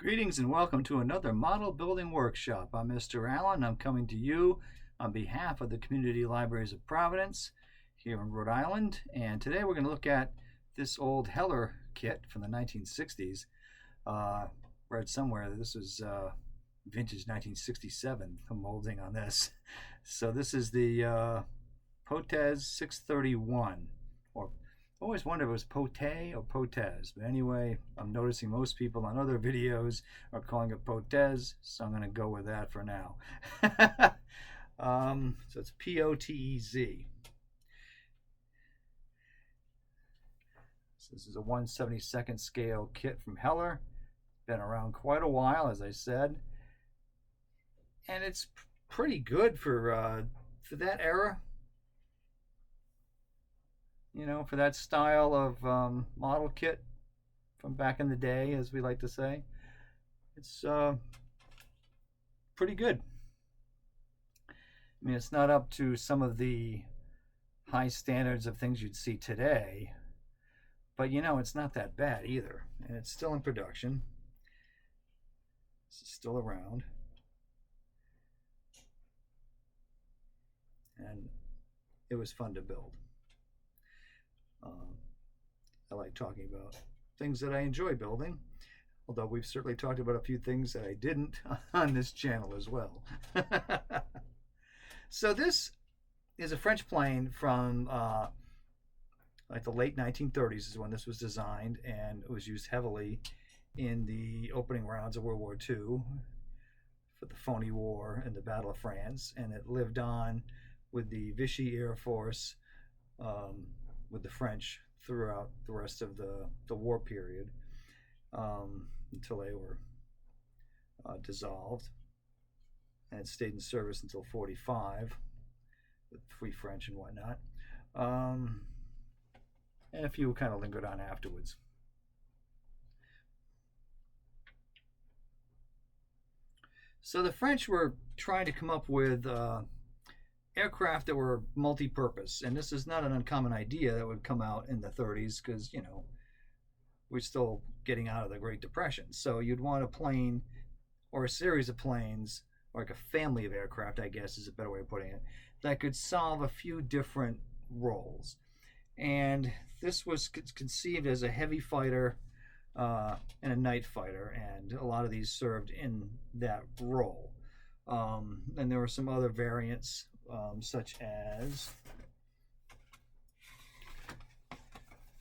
Greetings and welcome to another model building workshop. I'm Mr. Allen. I'm coming to you on behalf of the Community Libraries of Providence here in Rhode Island. And today we're going to look at this old Heller kit from the 1960s. Read somewhere that this was vintage 1967, the molding on this. So this is the Potez 631, or I always wondered if it was Potez or Potez, but anyway, I'm noticing most people on other videos are calling it Potez, so I'm going to go with that for now. So it's P-O-T-E-Z. So this is a 1/72nd scale kit from Heller. Been around quite a while, as I said, and it's pretty good for that era. You know, for that style of model kit from back in the day, as we like to say. It's pretty good. I mean, it's not up to some of the high standards of things you'd see today, but you know, it's not that bad either. And it's still in production. This is still around. And it was fun to build. I like talking about things that I enjoy building, although we've certainly talked about a few things that I didn't on this channel as well. So this is a French plane from like the late 1930s is when this was designed, and it was used heavily in the opening rounds of World War II for the phony war and the Battle of France, and it lived on with the Vichy Air Force with the French throughout the rest of the war period until they were dissolved, and it stayed in service until 45 with Free French and whatnot, and a few kind of lingered on afterwards. So the French were trying to come up with aircraft that were multi-purpose, and this is not an uncommon idea that would come out in the 30s, because you know, we're still getting out of the Great Depression. So you'd want a plane or a series of planes, or like a family of aircraft, I guess is a better way of putting it, that could solve a few different roles. And this was conceived as a heavy fighter and a night fighter, and a lot of these served in that role. And there were some other variants, such as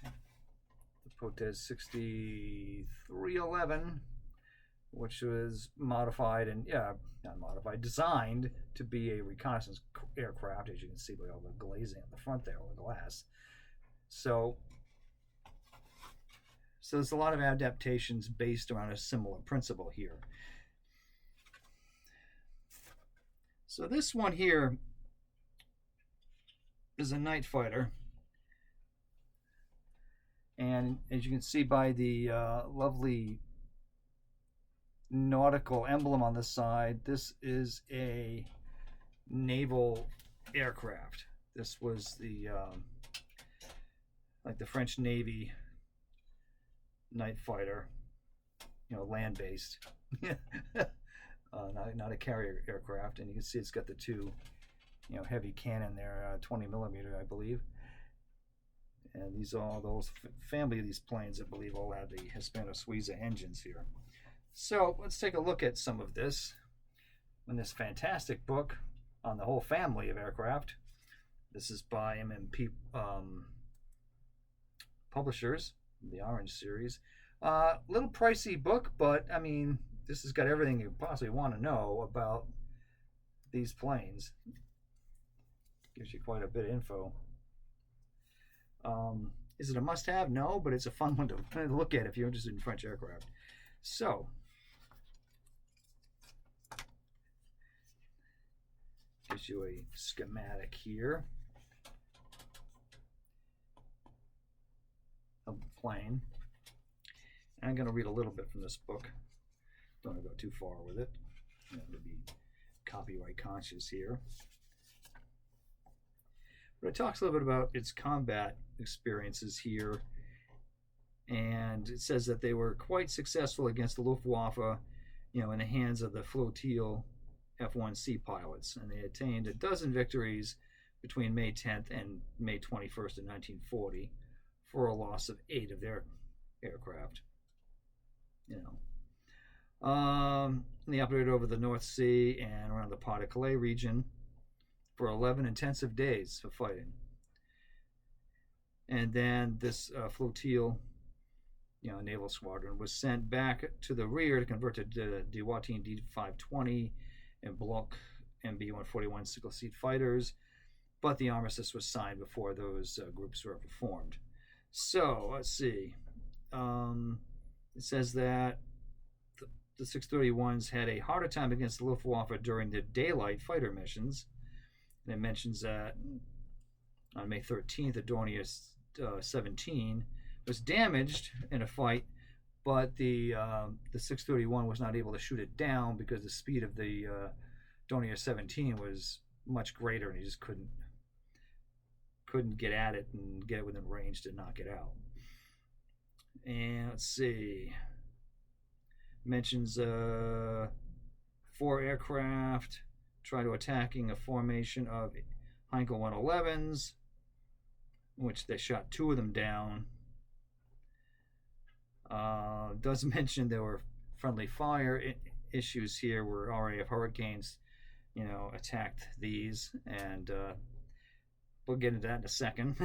the Potez 6311, which was modified and, not modified, designed to be a reconnaissance aircraft, as you can see by all the glazing on the front there, all the glass. So there's a lot of adaptations based around a similar principle here. So this one here is a night fighter, and as you can see by the lovely nautical emblem on the side, this is a naval aircraft. This was the like the French Navy night fighter, you know, land-based. Not a carrier aircraft, and you can see it's got the two, you know, heavy cannon there, 20 millimeter, I believe. And these all those family of these planes, I believe, all have the Hispano-Suiza engines here. So let's take a look at some of this in this fantastic book on the whole family of aircraft. This is by MMP Publishers, the Orange series. Little pricey book, but I mean, this has got everything you possibly want to know about these planes. Gives you quite a bit of info. Is it a must-have? No, but it's a fun one to look at if you're interested in French aircraft. So, gives you a schematic here of the plane. And I'm going to read a little bit from this book. Don't want to go too far with it. I have to be copyright conscious here. But it talks a little bit about its combat experiences here And it says that they were quite successful against the Luftwaffe, in the hands of the flotille F-1C pilots, and they attained a dozen victories between May 10th and May 21st of 1940 for a loss of 8 of their aircraft. They operated over the North Sea and around the Pas-de-Calais region for 11 intensive days of fighting. And then this flotille, naval squadron, was sent back to the rear to convert to Dewatin D-520 and Bloch MB-141 single-seat fighters, but the armistice was signed before those groups were ever formed. So, let's see. It says that the 631s had a harder time against the Luftwaffe during the daylight fighter missions. And it mentions that on May 13th, the Dornier 17 was damaged in a fight, but the 631 was not able to shoot it down because the speed of the Dornier 17 was much greater, and he just couldn't get at it and get it within range to knock it out. And let's see. Mentions 4 aircraft try to attacking a formation of Heinkel 111s, which they shot 2 of them down. Does mention there were friendly fire issues here where RAF Hurricanes, attacked these, and we'll get into that in a second.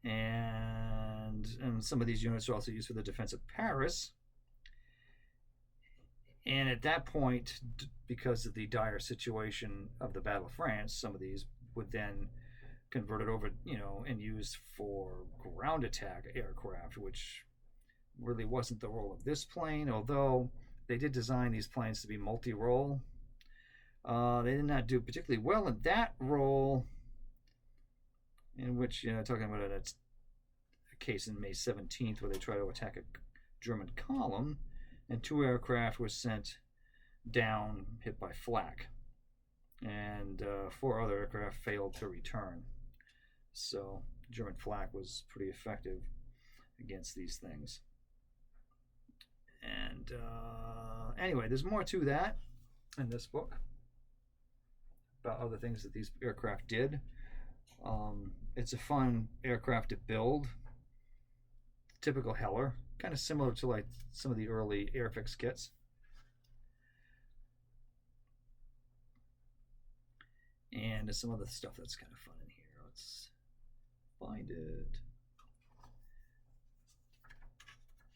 and some of these units are also used for the defense of Paris. And at that point, because of the dire situation of the Battle of France, some of these would then convert it over, and used for ground attack aircraft, which really wasn't the role of this plane, although they did design these planes to be multi-role. They did not do particularly well in that role, in which, talking about a case in May 17th where they try to attack a German column, and 2 aircraft were sent down, hit by flak, and 4 other aircraft failed to return. So German flak was pretty effective against these things. And anyway, there's more to that in this book about other things that these aircraft did. It's a fun aircraft to build. Typical Heller, kind of similar to like some of the early Airfix kits. And there's some other stuff that's kind of fun in here. Let's find it.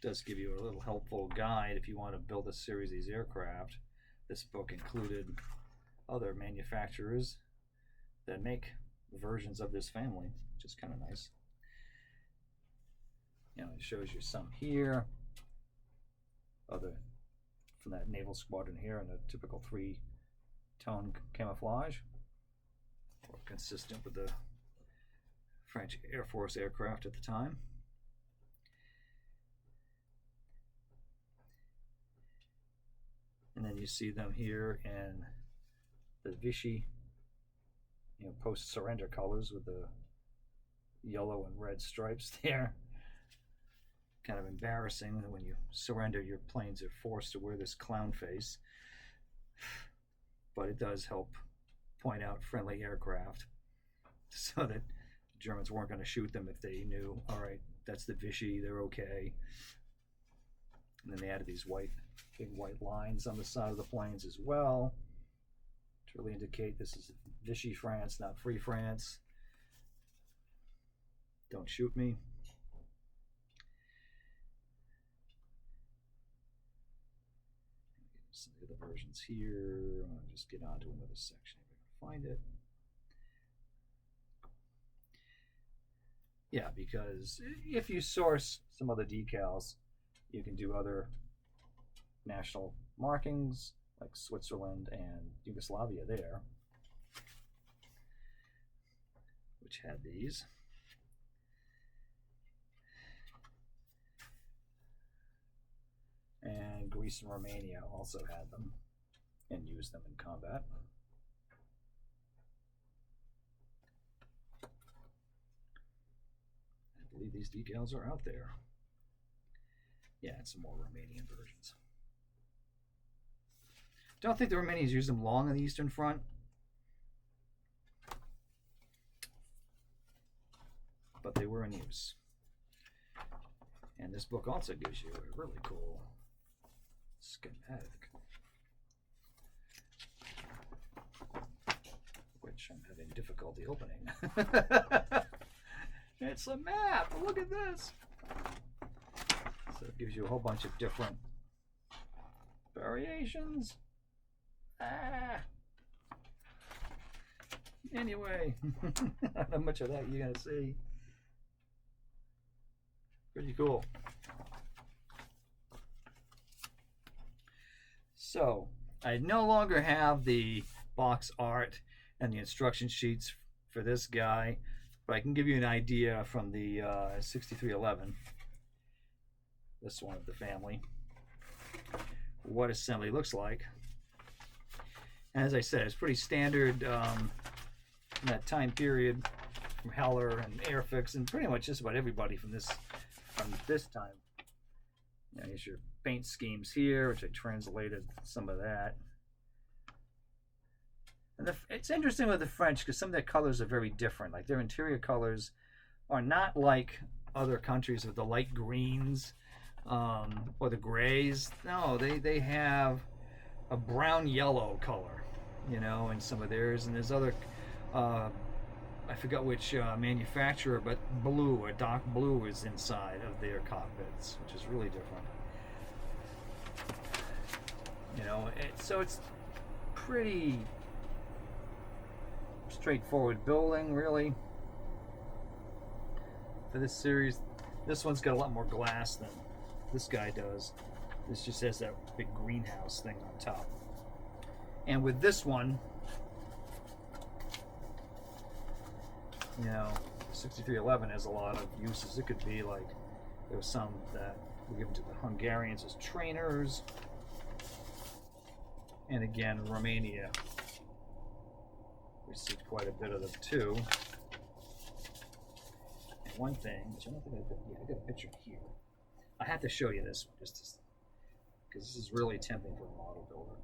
Does give you a little helpful guide if you want to build a series of these aircraft. This book included other manufacturers that make versions of this family, which is kind of nice. It shows you some here, other from that naval squadron here in a typical 3-tone camouflage, or consistent with the French Air Force aircraft at the time. And then you see them here in the Vichy, post-surrender colors with the yellow and red stripes there. Kind of embarrassing that when you surrender, your planes are forced to wear this clown face. But it does help point out friendly aircraft so that the Germans weren't going to shoot them if they knew, all right, that's the Vichy, they're okay. And then they added these big white lines on the side of the planes as well to really indicate this is Vichy France, not Free France. Don't shoot me. Some of the other versions here. I'll just get on to another section if I can find it. Yeah, because if you source some other decals, you can do other national markings like Switzerland and Yugoslavia there, which had these. And Greece and Romania also had them and used them in combat. I believe these decals are out there. Yeah, it's some more Romanian versions. Don't think the Romanians used them long on the Eastern Front. But they were in use. And this book also gives you a really cool schematic, which I'm having difficulty opening. It's a map. Look at this. So it gives you a whole bunch of different variations. Anyway, how much of that you're going to see. Pretty cool. So I no longer have the box art and the instruction sheets for this guy, but I can give you an idea from the 6311, this one of the family, what assembly looks like. As I said, it's pretty standard in that time period from Heller and Airfix and pretty much just about everybody from this time. Now, here's your paint schemes here, which I translated some of that. And it's interesting with the French because some of their colors are very different. Like their interior colors are not like other countries with the light greens or the grays. No, they have a brown yellow color, you know, in some of theirs. And there's other, I forgot which manufacturer, but blue, a dark blue is inside of their cockpits, which is really different. You know, so it's pretty straightforward building, really, for this series. This one's got a lot more glass than this guy does. This just has that big greenhouse thing on top. And with this one, you know, 6311 has a lot of uses. It could be like, there was some that were given to the Hungarians as trainers. And again, Romania received quite a bit of them too. And one thing, which I don't think I got a picture here. I have to show you this one just because this is really tempting for a model builder.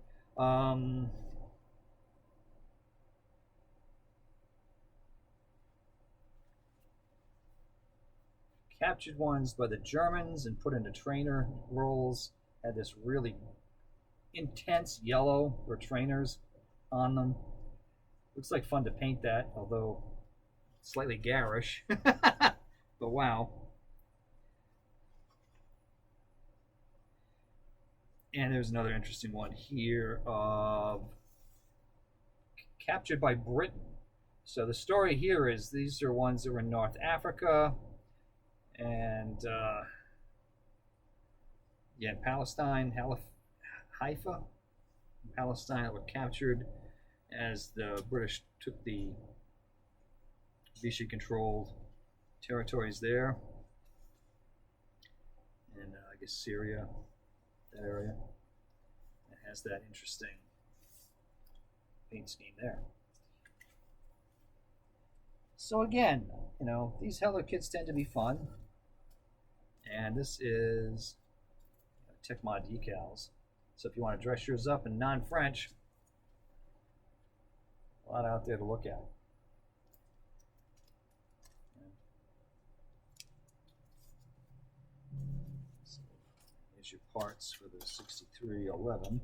Captured ones by the Germans and put into trainer rolls had this really intense yellow for trainers on them. Looks like fun to paint that, although slightly garish. But wow. And there's another interesting one here of captured by Britain. So the story here is these are ones that were in North Africa and in Palestine, Haifa, Palestine, that were captured as the British took the Vichy-controlled territories there, and I guess Syria, that area. It has that interesting paint scheme there. So again, you know, these Heller kits tend to be fun, and this is Tecma decals. So if you want to dress yours up in non-French, a lot out there to look at. So here's your parts for the 6311.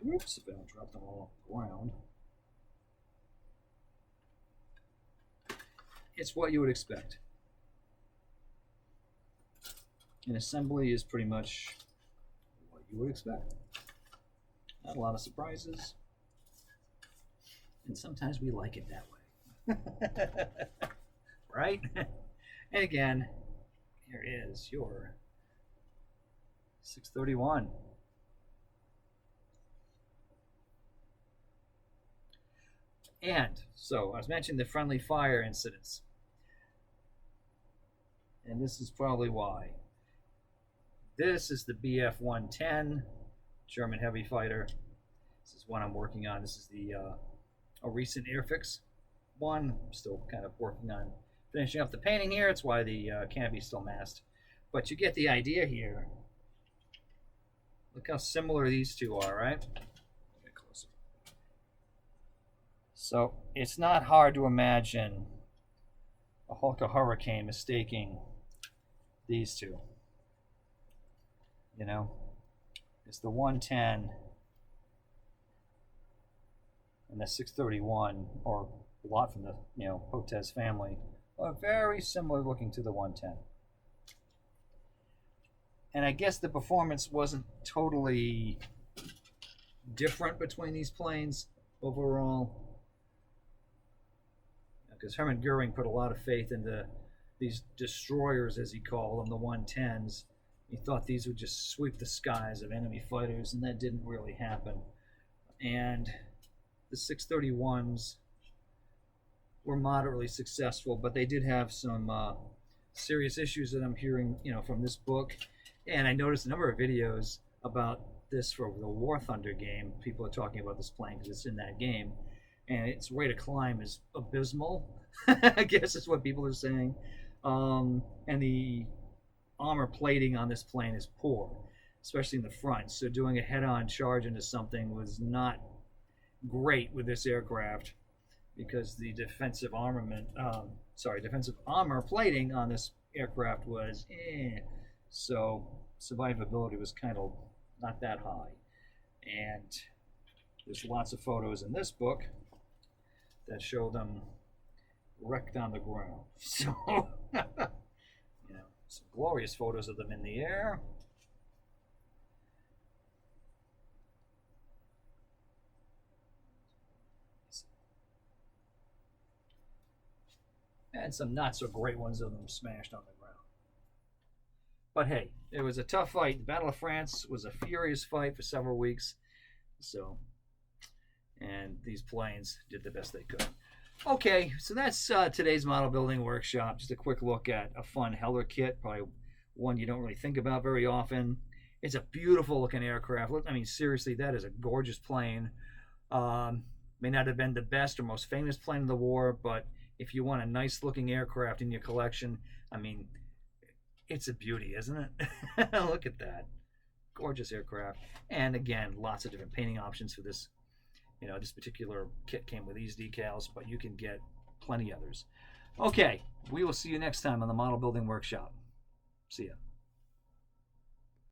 Oops, if I don't drop them all off the ground. It's what you would expect. And assembly is pretty much what you would expect. Not a lot of surprises. And sometimes we like it that way. Right? And again, here is your 631. And so I was mentioning the friendly fire incidents. And this is probably why. This is the BF-110 German heavy fighter. This is one I'm working on. This is the a recent Airfix one. I'm still kind of working on finishing up the painting here. It's why the canopy's still masked. But you get the idea here. Look how similar these two are, right? Get closer. So it's not hard to imagine a Hulk hurricane mistaking these two. You know, it's the 110 and the 631, or a lot from the Potez family, are very similar looking to the 110. And I guess the performance wasn't totally different between these planes overall, because Hermann Goering put a lot of faith into these destroyers, as he called them, the 110s. He thought these would just sweep the skies of enemy fighters, and that didn't really happen. And the 631s were moderately successful, but they did have some serious issues that I'm hearing, from this book. And I noticed a number of videos about this for the War Thunder game. People are talking about this plane because it's in that game, and its rate of climb is abysmal. I guess is what people are saying. And the armor plating on this plane is poor, especially in the front. So doing a head-on charge into something was not great with this aircraft, because the defensive armor plating on this aircraft was so survivability was kind of not that high. And there's lots of photos in this book that show them wrecked on the ground. So some glorious photos of them in the air. And some not so great ones of them smashed on the ground. But hey, it was a tough fight. The Battle of France was a furious fight for several weeks. And these planes did the best they could. Okay, so that's today's model building workshop. Just a quick look at a fun Heller kit, probably one you don't really think about very often. It's a beautiful looking aircraft. I mean, seriously, that is a gorgeous plane. May not have been the best or most famous plane in the war, but if you want a nice looking aircraft in your collection, I mean, it's a beauty, isn't it? Look at that. Gorgeous aircraft. And again, lots of different painting options for this. This particular kit came with these decals, but you can get plenty others. Okay, we will see you next time on the Model Building Workshop. See ya.